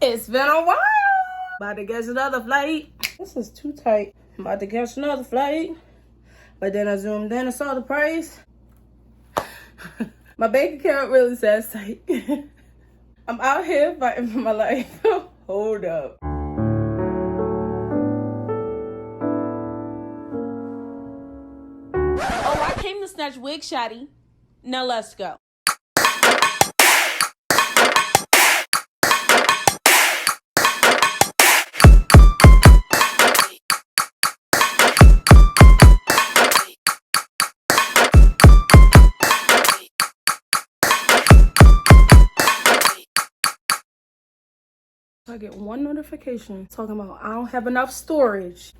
It's been a while. About to catch another flight. This is too tight. I'm about to catch another flight. But then I zoomed in and saw the price. My bank account really says tight. I'm out here fighting for my life. Hold up. Oh, I came to snatch wig shotty. Now let's go. I get one notification talking about I don't have enough storage.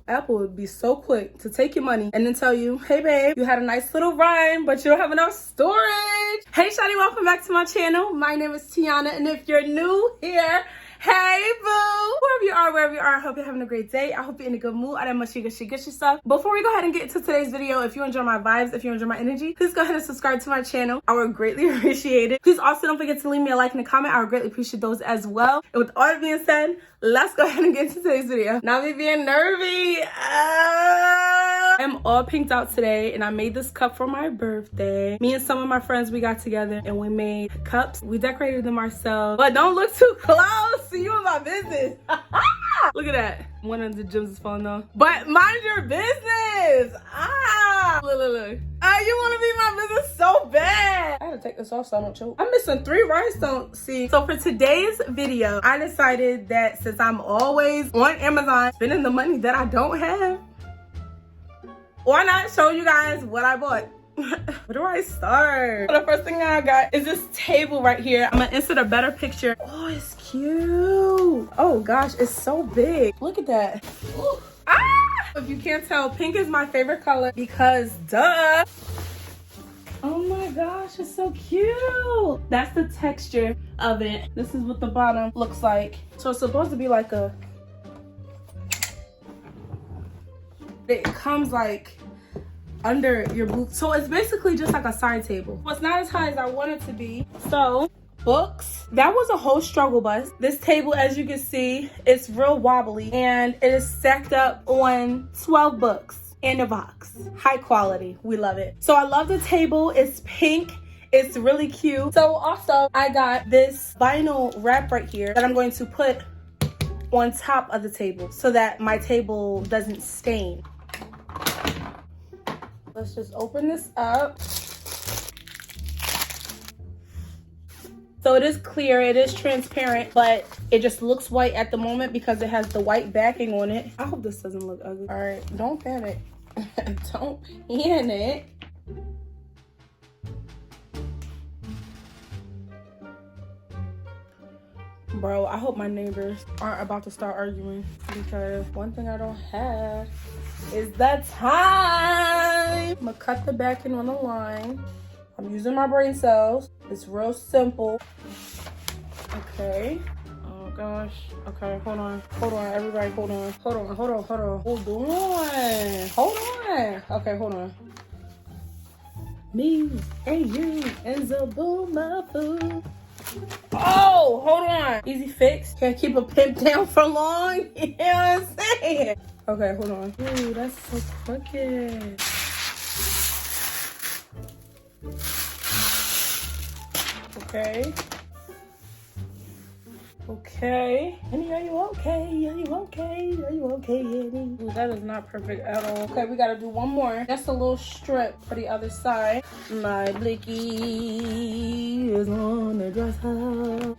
Apple would be so quick to take your money and then tell you, hey babe, you had a nice little run, but you don't have enough storage. Hey shawty, welcome back to my channel. My name is Tiana, and if you're new here, hey boo! Wherever you are, I hope you're having a great day. I hope you're in a good mood. I done much good stuff. Before we go ahead and get into today's video, if you enjoy my vibes, if you enjoy my energy, please go ahead and subscribe to my channel. I would greatly appreciate it. Please also don't forget to leave me a like and a comment. I would greatly appreciate those as well. And with all that being said, let's go ahead and get into today's video. Now me being nervy. I'm all pinked out today, and I made this cup for my birthday. Me and some of my friends, we got together and we made cups. We decorated them ourselves, but don't look too close. See, you in my business. Look at that. One of the gems is falling off. But mind your business. Look. You want to be my business so bad. I had to take this off so I don't choke. I'm missing 3 rhinestones. See, so for today's video, I decided that since I'm always on Amazon spending the money that I don't have, why not show you guys what I bought? Where do I start? So the first thing I got is this table right here. I'm gonna insert a better picture. Oh, it's cute. Oh gosh, it's so big. Look at that. Ooh. If you can't tell, pink is my favorite color because duh. Oh my gosh, it's so cute. That's the texture of it. This is what the bottom looks like. So it's supposed to be like a, it comes like under your boot. So it's basically just like a side table. It's not as high as I want it to be. So books, that was a whole struggle bus. This table, as you can see, it's real wobbly and it is stacked up on 12 books in a box. High quality, we love it. So I love the table. It's pink, it's really cute. So also I got this vinyl wrap right here that I'm going to put on top of the table so that my table doesn't stain. Let's just open this up. So it is clear, it is transparent, but it just looks white at the moment because it has the white backing on it. I hope this doesn't look ugly. All right, don't panic. Don't panic. Bro, I hope my neighbors aren't about to start arguing because one thing I don't have is the time. I'm gonna cut the backing on the line. I'm using my brain cells. It's real simple. Okay. Oh gosh. Okay, hold on, everybody, hold on. Hold on. Okay, hold on. Me and you and Zaboomafoo. Oh, hold on. Easy fix. Can't keep a pimp down for long. You know what I'm saying? Okay, hold on. Ooh, that's so crooked. Okay. Annie, are you okay? Annie? Ooh, that is not perfect at all. Okay, we gotta do one more. That's a little strip for the other side. My blicky is on the dresser.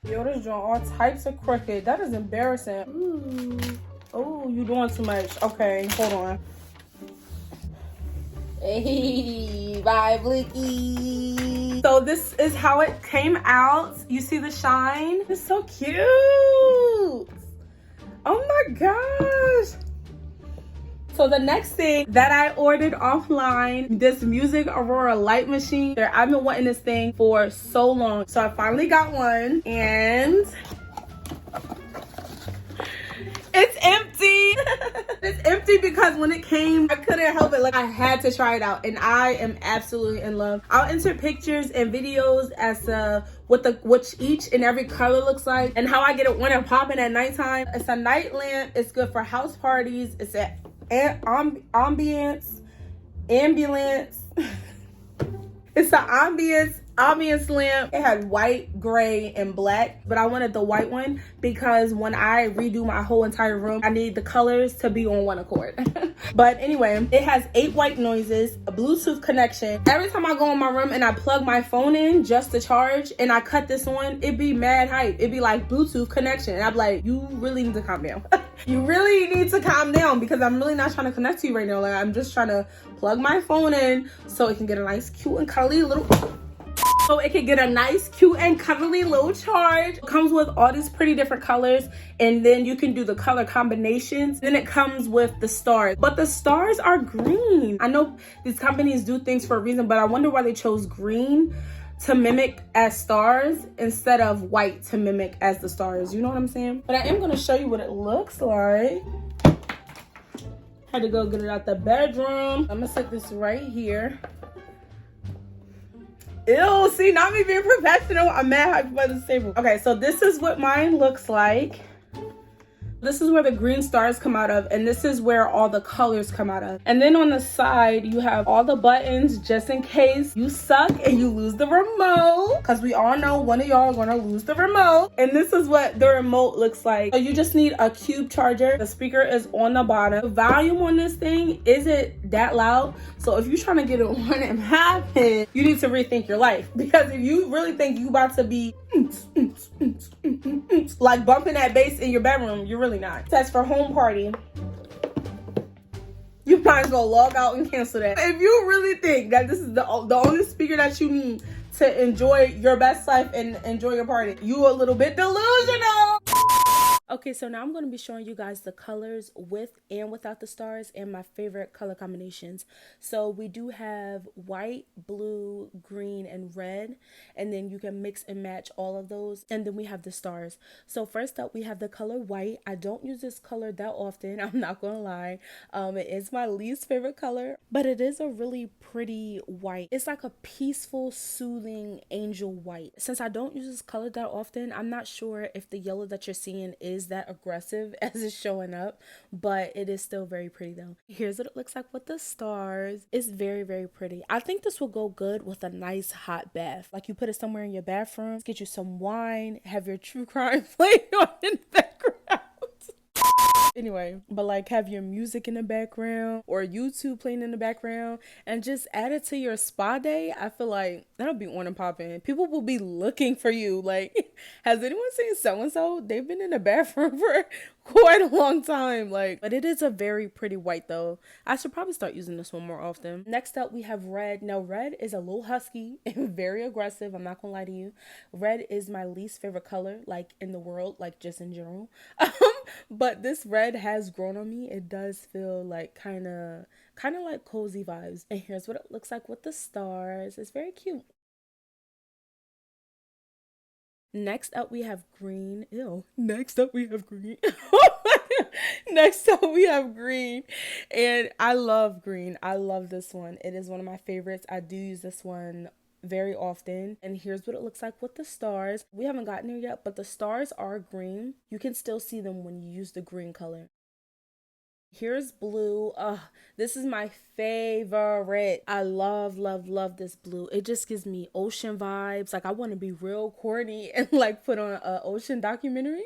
Yo, this joint all types of crooked. That is embarrassing. Ooh. Oh, you doing too much. Okay, hold on. Hey, bye, Blicky. So this is how it came out. You see the shine? It's so cute. Oh my gosh. So the next thing that I ordered offline, this Music Aurora light machine. I've been wanting this thing for so long. So I finally got one and it's empty. It's empty because when it came, I couldn't help it. Like, I had to try it out, and I am absolutely in love. I'll insert pictures and videos as to what each and every color looks like and how I get it when I'm popping at nighttime. It's a night lamp. It's good for house parties. It's an ambulance. It's an ambience lamp. It had white, gray, and black, but I wanted the white one because when I redo my whole entire room, I need the colors to be on one accord. But anyway, it has 8 white noises, a Bluetooth connection. Every time I go in my room and I plug my phone in just to charge and I cut this on, it'd be mad hype. It'd be like Bluetooth connection. And I'm like, you really need to calm down. You really need to calm down because I'm really not trying to connect to you right now. Like, I'm just trying to plug my phone in so it can get a nice, cute, and cuddly little... So it can get a nice, cute, and cuddly little charge. It comes with all these pretty different colors, and then you can do the color combinations. Then it comes with the stars, but the stars are green. I know these companies do things for a reason, but I wonder why they chose green to mimic as stars instead of white to mimic as the stars. You know what I'm saying? But I am gonna show you what it looks like. Had to go get it out the bedroom. I'm gonna set this right here. Ew, see, not me being professional. I'm mad hyped by this table. Okay, so this is what mine looks like. This is where the green stars come out of, and this is where all the colors come out of. And then on the side, you have all the buttons just in case you suck and you lose the remote, because we all know one of y'all are gonna lose the remote. And this is what the remote looks like. So you just need a cube charger. The speaker is on the bottom. The volume on this thing isn't that loud. So if you're trying to get it on and have it, you need to rethink your life. Because if you really think you about to be like bumping that bass in your bedroom, you're really not. That's for home party. You might as well log out and cancel that. If you really think that this is the only speaker that you need to enjoy your best life and enjoy your party, you a little bit delusional. Okay, so now I'm going to be showing you guys the colors with and without the stars and my favorite color combinations. So we do have white, blue, green, and red, and then you can mix and match all of those. And then we have the stars. So first up, we have the color white. I don't use this color that often, I'm not going to lie. It is my least favorite color, but it is a really pretty white. It's like a peaceful, soothing angel white. Since I don't use this color that often, I'm not sure if the yellow that you're seeing is that aggressive as it's showing up, but it is still very pretty though. Here's what it looks like with the stars. It's very, very pretty. I think this will go good with a nice hot bath. Like, you put it somewhere in your bathroom, get you some wine, have your true crime playing on in the background. Anyway, but like, have your music in the background or YouTube playing in the background and just add it to your spa day. I feel like that'll be on and popping. People will be looking for you. Like, has anyone seen so-and-so? They've been in the bathroom for quite a long time. Like, but it is a very pretty white though. I should probably start using this one more often. Next up, we have red. Now, red is a little husky and very aggressive. I'm not gonna lie to you. Red is my least favorite color, like in the world, like just in general. But this red has grown on me. It does feel like kind of like cozy vibes. And here's what it looks like with the stars. It's very cute. Next up, we have green. Ew. Next up, we have green. Next up, we have green. And I love green. I love this one. It is one of my favorites. I do use this one very often. And here's what it looks like with the stars. We haven't gotten there yet, but the stars are green. You can still see them when you use the green color. Here's blue. This is my favorite. I love, love, love this blue. It just gives me ocean vibes. Like, I want to be real corny and like put on an ocean documentary.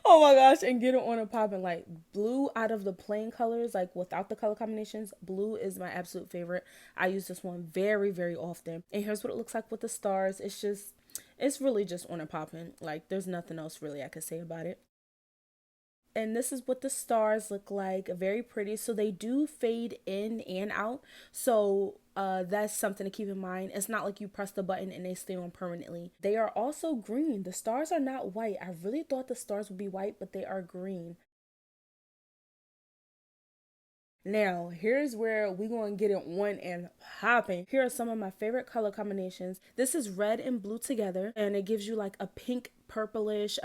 Oh my gosh, and get it on a popping. Like, blue out of the plain colors, like without the color combinations, blue is my absolute favorite. I use this one very, very often. And here's what it looks like with the stars. It's really just on a popping. Like, there's nothing else really I could say about it. And this is what the stars look like. Very pretty. So they do fade in and out. So that's something to keep in mind. It's not like you press the button and they stay on permanently. They are also green. The stars are not white. I really thought the stars would be white, but they are green. Now, here's where we're going to get it on and popping. Here are some of my favorite color combinations. This is red and blue together, and it gives you like a pinkish purplish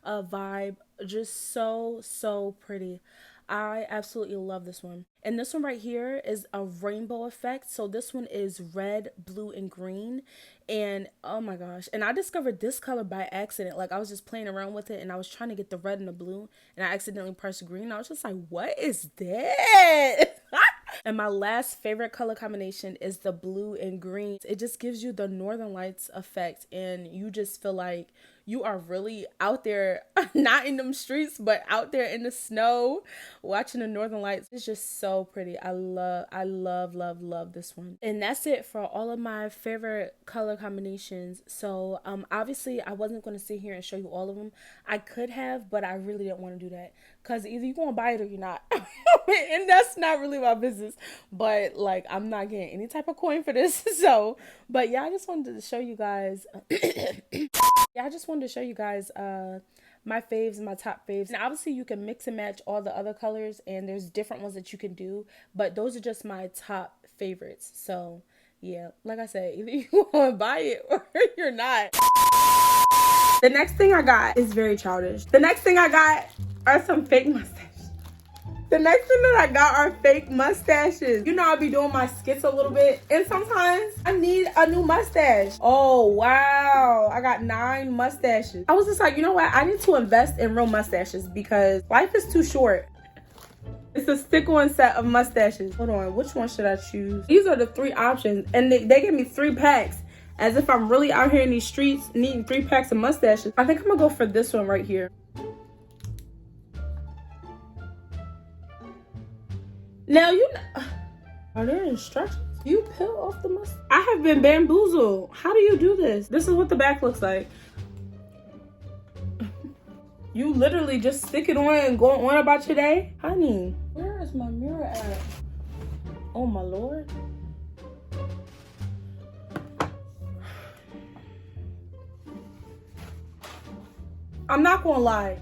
vibe. Just so pretty. I absolutely love this one. And this one right here is a rainbow effect. So this one is red, blue, and green. And oh my gosh. And I discovered this color by accident. Like I was just playing around with it and I was trying to get the red and the blue and I accidentally pressed green. I was just like, what is that? And my last favorite color combination is the blue and green. It just gives you the Northern Lights effect and you just feel like you are really out there, not in them streets, but out there in the snow, watching the Northern Lights. It's just so pretty. I love this one. And that's it for all of my favorite color combinations. So obviously I wasn't going to sit here and show you all of them. I could have, but I really didn't want to do that because either you're going to buy it or you're not. And that's not really my business. But like, I'm not getting any type of coin for this. So, but yeah, I just wanted to show you guys. I just wanted to show you guys my faves and my top faves. And obviously you can mix and match all the other colors and there's different ones that you can do. But those are just my top favorites. So yeah, like I said, either you want to buy it or you're not. The next thing I got is very childish. The next thing I got are some fake mustaches. The next thing that I got are fake mustaches. You know, I'll be doing my skits a little bit. And sometimes I need a new mustache. Oh, wow. I got 9 mustaches. I was just like, you know what? I need to invest in real mustaches because life is too short. It's a stick-on set of mustaches. Hold on. Which one should I choose? These are the 3 options. And they gave me 3 packs. As if I'm really out here in these streets needing 3 packs of mustaches. I think I'm going to go for this one right here. Now, you know, are there instructions? You peel off the mustache? I have been bamboozled. How do you do this? This is what the back looks like. You literally just stick it on and go on about your day? Honey, where is my mirror at? Oh my Lord. I'm not gonna lie.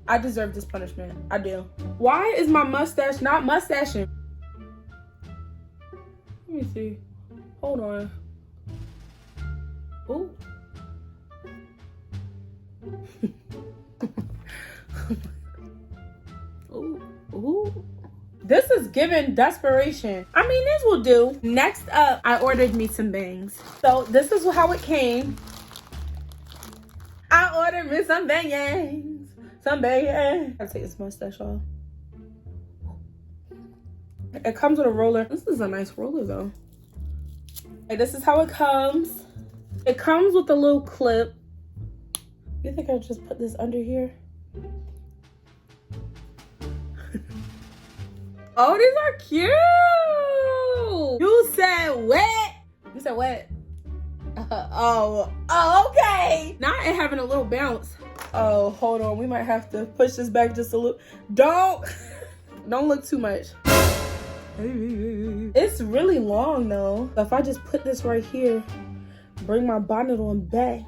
I deserve this punishment. I do. Why is my mustache not mustaching? Let me see. Hold on. Ooh. Ooh. Ooh. This is giving desperation. I mean, this will do. Next up, I ordered me some bangs. So this is how it came. I ordered me some bangs. Some bangs. I'll take this mustache off. It comes with a roller. This is a nice roller though. Like, this is how it comes. It comes with a little clip. You think I'll just put this under here? Oh, these are cute. You said wet. You said wet. Oh, okay. Now it having a little bounce. Oh, hold on. We might have to push this back just a little. Don't look too much. It's really long though. So if I just put this right here, bring my bonnet on back,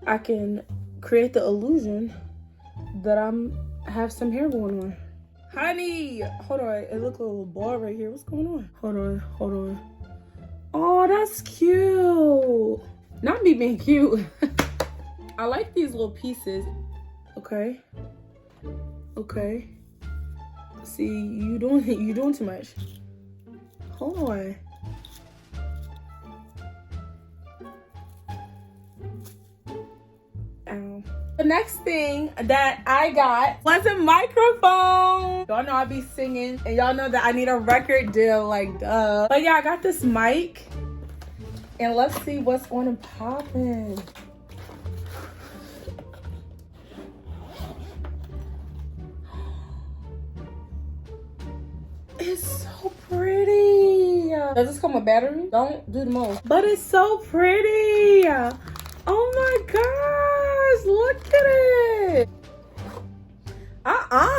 I can create the illusion that I have some hair going on. Honey, hold on. It looks a little bald right here. What's going on? Hold on. Oh, that's cute. Not me being cute. I like these little pieces. Okay. See, you doing too much. Hold on. Ow. The next thing that I got was a microphone. Y'all know I be singing, and y'all know that I need a record deal, like duh. But yeah, I got this mic, and let's see what's on and popping. It's so pretty. Does this come with battery? Don't do the most. But it's so pretty. Oh my gosh, look at it.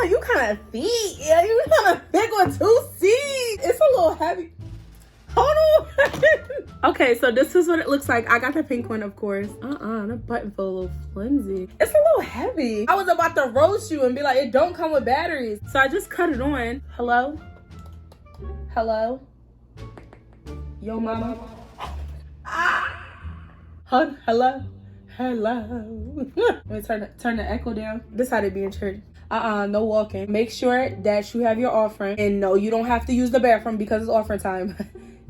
You kind of feet. Yeah, you kind of big on 2 seats. It's a little heavy. Hold on. Okay, so this is what it looks like. I got the pink one, of course. The button feel a little flimsy. It's a little heavy. I was about to roast you and be like, it don't come with batteries. So I just cut it on. Hello? Hello? Yo, mama. Hello? Hello. Let me turn the echo down. This how they be in church. No walking. Make sure that you have your offering. And no, you don't have to use the bathroom because it's offering time.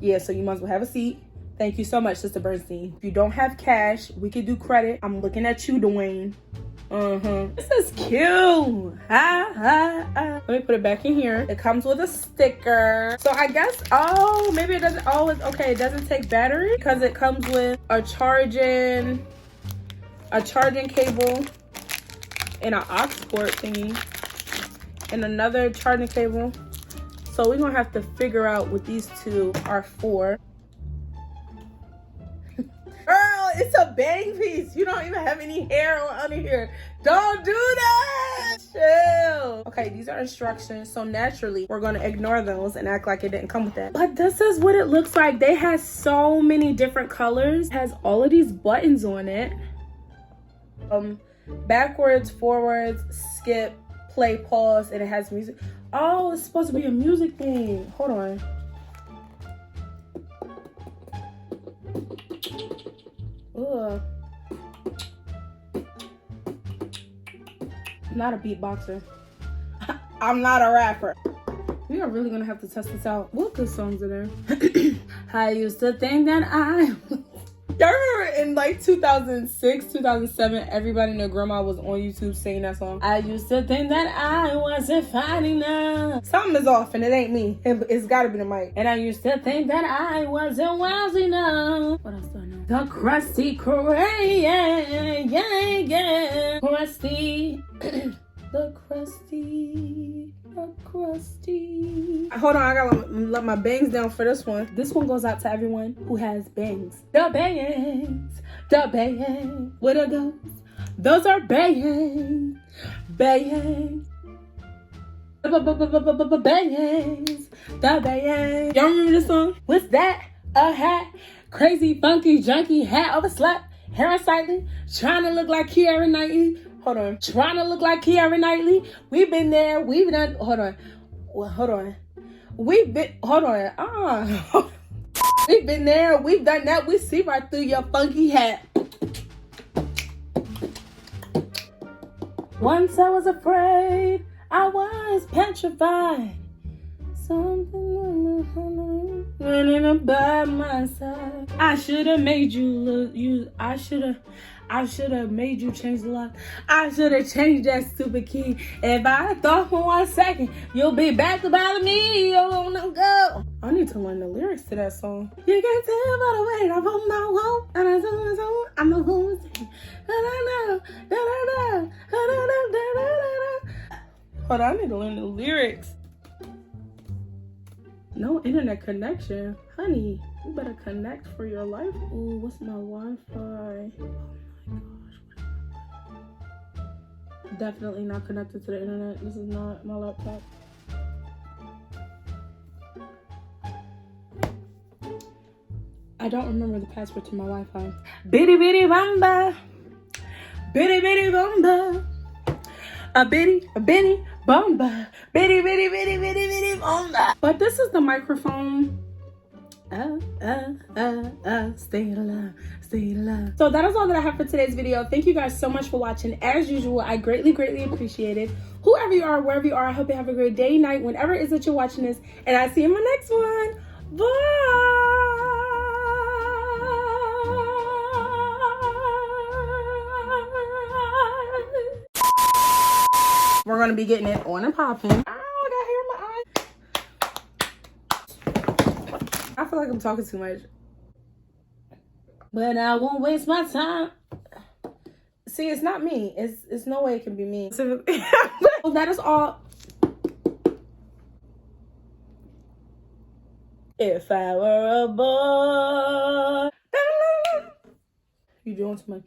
Yeah, so you must well have a seat. Thank you so much, Sister Bernstein. If you don't have cash, we could do credit. I'm looking at you, Dwayne. This is cute. Let me put it back in here. It comes with a sticker. So I guess, oh, maybe it doesn't always, okay, it doesn't take battery because it comes with a charging cable and an aux port thingy and another charging cable. So we're gonna have to figure out what these two are for. Girl, it's a bang piece. You don't even have any hair on under here. Don't do that. Chill. Okay, these are instructions. So naturally, we're gonna ignore those and act like it didn't come with that. But this is what it looks like. They have so many different colors. It has all of these buttons on it. Backwards, forwards, skip, play, pause, and it has music. Oh, it's supposed to be a music thing. Hold on. Ugh. I'm not a beatboxer. I'm not a rapper. We are really gonna have to test this out. What good songs are there? I used to think that y'all remember in like 2006, 2007, everybody and their grandma was on YouTube singing that song. I used to think that I wasn't fine enough. Something is off and it ain't me. It's gotta be the mic. And I used to think that I wasn't wise enough. What else do I know? The crusty cray, yeah. Crusty. The crusty. Hold on, I gotta let my bangs down for this one. This one goes out to everyone who has bangs. The bangs. What are those? Those are bangs. Bangs. The bangs. Y'all remember this song? What's that? A hat. Crazy, funky, junky hat over slap. Hair unsightly. Trying to look like Keira Knightley. Hold on. Trying to look like Keira Knightley. We've been there. We've done. Hold on. We've been. Hold on. We've been there. We've done that. We see right through your funky hat. Once I was afraid. I was petrified. Something running about my side. I should have made you look. I should have made you change the lock. I should have changed that stupid key. If I thought for 1 second, you'll be back to bother me. You wanna go. I need to learn the lyrics to that song. You can tell by the way I put my wall. And I know who's Hold on, I need to learn the lyrics. No internet connection. Honey, you better connect for your life. Ooh, what's my Wi-Fi? Definitely not connected to the internet. This is not my laptop. I don't remember the password to my Wi-Fi. Bitty bitty bamba. Bitty bitty bamba. A bitty bamba. Bitty bitty bamba. But this is the microphone. Stay alive. So that is all that I have for today's video. Thank you guys so much for watching. As usual, I greatly appreciate it. Whoever you are, wherever you are, I hope you have a great day, night, whenever it is that you're watching this. And I'll see you in my next one. Bye. We're gonna be getting it on and popping. Ow, I got hair in my eye. I feel like I'm talking too much. But I won't waste my time. See, it's not me. It's no way it can be me. So that is all. If I were a boy. You doing too much.